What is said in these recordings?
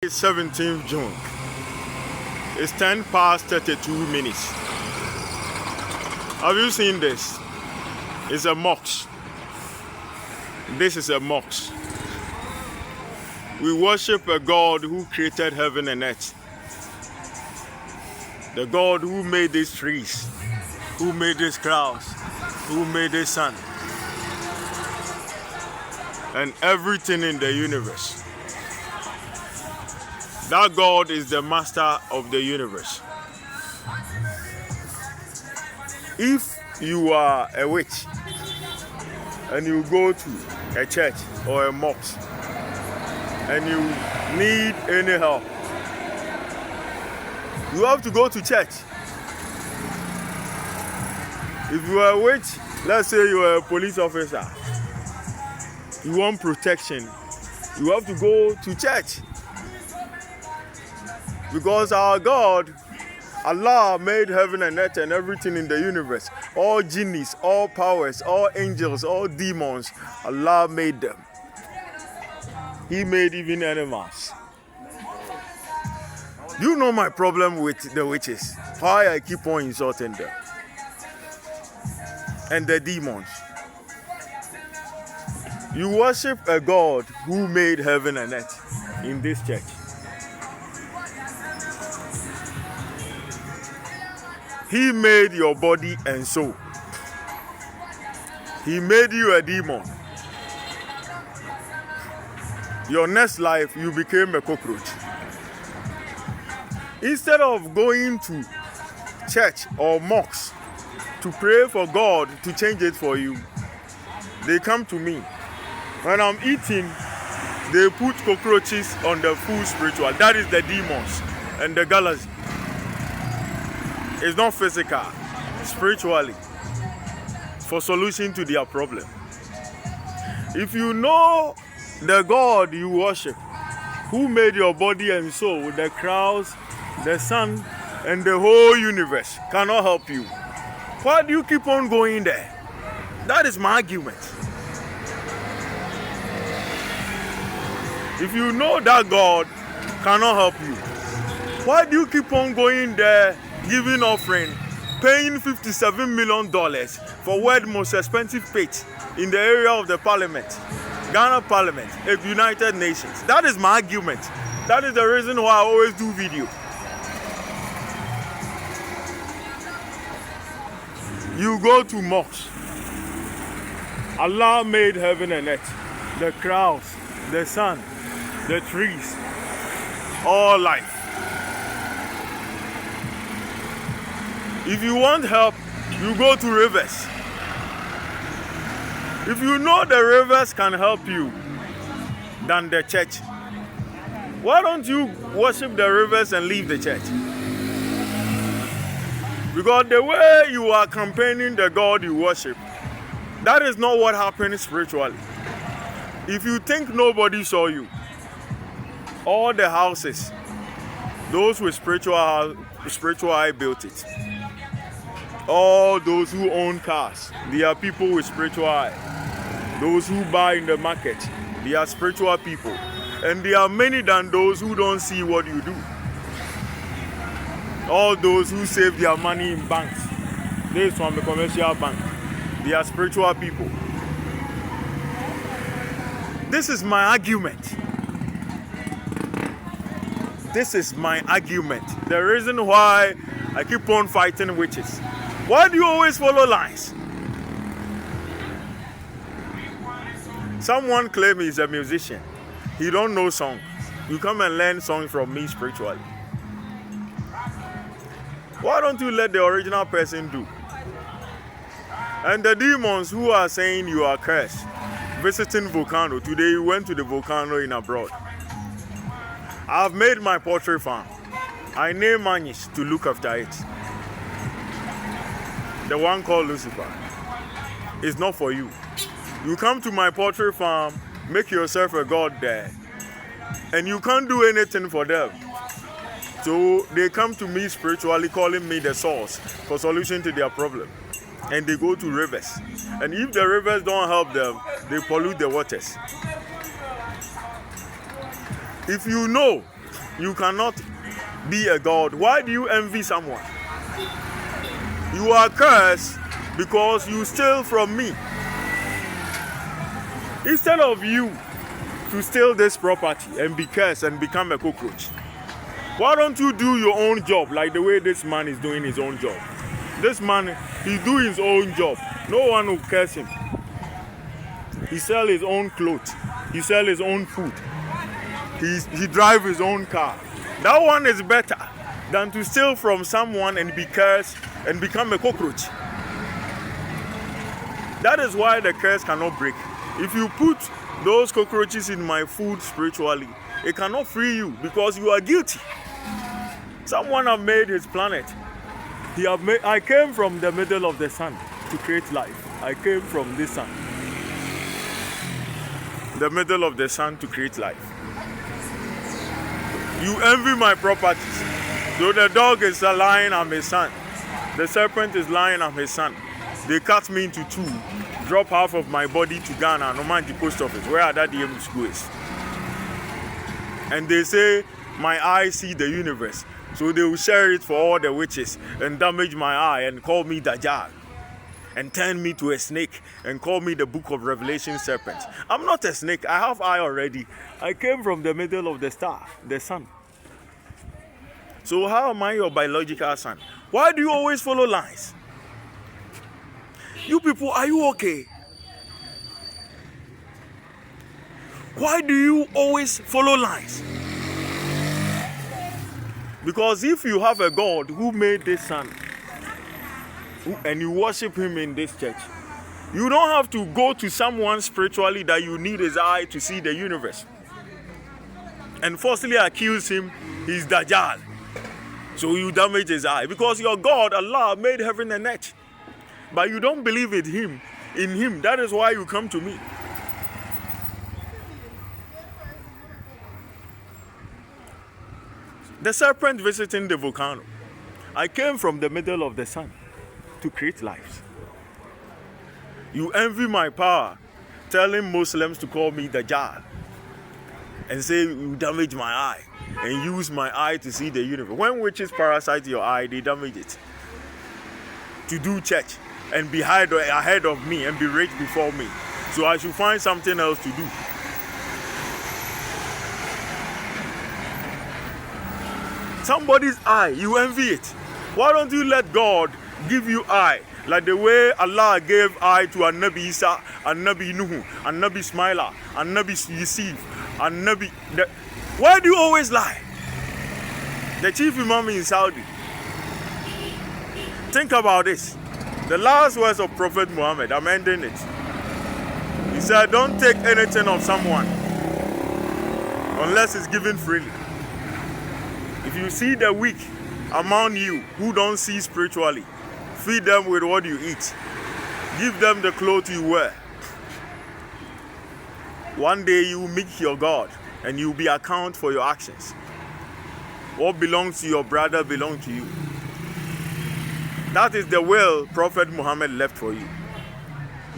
17th June. It's 10 past 32 minutes. Have you seen this? It's a mosque. This is a mosque. We worship a God who created heaven and earth. The God who made these trees, who made these clouds, who made the sun, and everything in the universe. That God is the master of the universe. If you are a witch and you go to a church or a mosque and you need any help, you have to go to church. If you are a witch, let's say you are a police officer, you want protection, you have to go to church. Because our God, Allah, made heaven and earth and everything in the universe. All genies, all powers, all angels, all demons, Allah made them. He made even animals. Do you know my problem with the witches? Why I keep on insulting them? And the demons. You worship a God who made heaven and earth in this church. He made your body and soul. He made you a demon. Your next life, you became a cockroach. Instead of going to church or mosques to pray for God to change it for you, they come to me. When I'm eating, they put cockroaches on the food spiritual. That is the demons and the galaxy. It's not physical, spiritually, for solution to their problem. If you know the God you worship, who made your body and soul, the clouds, the sun, and the whole universe, cannot help you, why do you keep on going there? That is my argument. If you know that God cannot help you, why do you keep on going there, giving offering, paying $57 million for world's most expensive pitch in the area of the parliament, Ghana Parliament, of United Nations? That is my argument. That is the reason why I always do video. You go to mosques. Allah made heaven and earth, the clouds, the sun, the trees, all life. If you want help, you go to rivers. If you know the rivers can help you than the church, why don't you worship the rivers and leave the church? Because the way you are campaigning the God you worship, that is not what happens spiritually. If you think nobody saw you, all the houses, those with spiritual eye built it. All those who own cars, they are people with spiritual eye. Those who buy in the market, they are spiritual people. And there are many than those who don't see what you do. All those who save their money in banks, they from the commercial bank, they are spiritual people. This is my argument. This is my argument. The reason why I keep on fighting witches. Why do you always follow lies? Someone claims he's a musician. He don't know song. You come and learn songs from me spiritually. Why don't you let the original person do? And the demons who are saying you are cursed, visiting volcano. Today you went to the volcano in abroad. I've made my poultry farm. I name Manish to look after it. The one called Lucifer is not for you. You come to my poultry farm, make yourself a god there, and you can't do anything for them. So they come to me spiritually, calling me the source for solution to their problem. And they go to rivers. And if the rivers don't help them, they pollute the waters. If you know you cannot be a god, why do you envy someone? You are cursed because you steal from me. Instead of you to steal this property and be cursed and become a cockroach, why don't you do your own job like the way this man is doing his own job? This man, he's doing his own job. No one will curse him. He sells his own clothes. He sells his own food. He drives his own car. That one is better than to steal from someone and be cursed and become a cockroach. That is why the curse cannot break. If you put those cockroaches in my food spiritually, it cannot free you because you are guilty. Someone have made his planet. I came from the middle of the sun to create life. I came from this sun. The middle of the sun to create life. You envy my properties. So the dog is lying, I'm his son. The serpent is lying, I'm his son. They cut me into two, drop half of my body to Ghana, no man the post office, where that DM school is. And they say, my eyes see the universe. So they will share it for all the witches and damage my eye and call me Dajjal. And turn me to a snake and call me the book of Revelation serpent. I'm not a snake, I have eye already. I came from the middle of the star, the sun. So how am I your biological son? Why do you always follow lies? You people, are you okay? Why do you always follow lies? Because if you have a God who made this sun, and you worship him in this church, you don't have to go to someone spiritually that you need his eye to see the universe and falsely accuse him he's Dajjal. So you damage his eye because your God, Allah, made heaven and earth. But you don't believe in him. That is why you come to me. The serpent visiting the volcano. I came from the middle of the sun to create lives. You envy my power, telling Muslims to call me Dajjal and say you damage my eye and use my eye to see the universe. When witches parasite your eye, they damage it to do church and be ahead of me and be rich before me. So I should find something else to do. Somebody's eye, you envy it. Why don't you let God give you eye like the way Allah gave eye to Nabi Isa, Nabi Nuhu, Nabi Ismaila, Nabi Yusuf, Nabi. Why do you always lie? The chief imam in Saudi. Think about this. The last words of Prophet Muhammad, I'm ending it. He said, don't take anything of someone unless it's given freely. If you see the weak among you who don't see spiritually, feed them with what you eat. Give them the clothes you wear. One day you will meet your God and you will be account for your actions. What belongs to your brother belongs to you. That is the will Prophet Muhammad left for you.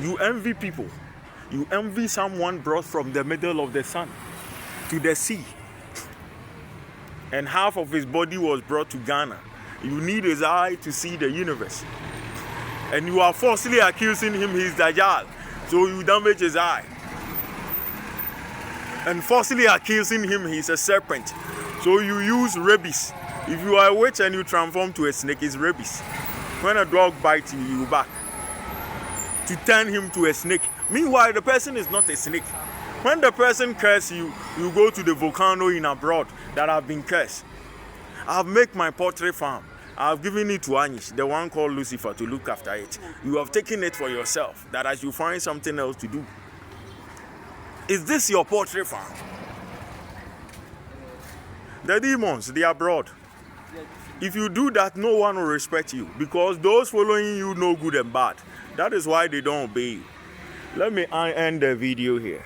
You envy people. You envy someone brought from the middle of the sun to the sea. And half of his body was brought to Ghana. You need his eye to see the universe. And you are falsely accusing him he's Dajjal. So you damage his eye. And falsely accusing him he's a serpent. So you use rabies. If you are a witch and you transform to a snake, it's rabies. When a dog bites you, you back. To turn him to a snake. Meanwhile, the person is not a snake. When the person curses you, you go to the volcano in abroad that have been cursed. I've made my poultry farm. I've given it to Anish, the one called Lucifer, to look after it. You have taken it for yourself, that as you find something else to do. Is this your poultry farm? The demons, they are abroad. If you do that, no one will respect you, because those following you know good and bad. That is why they don't obey you. Let me end the video here.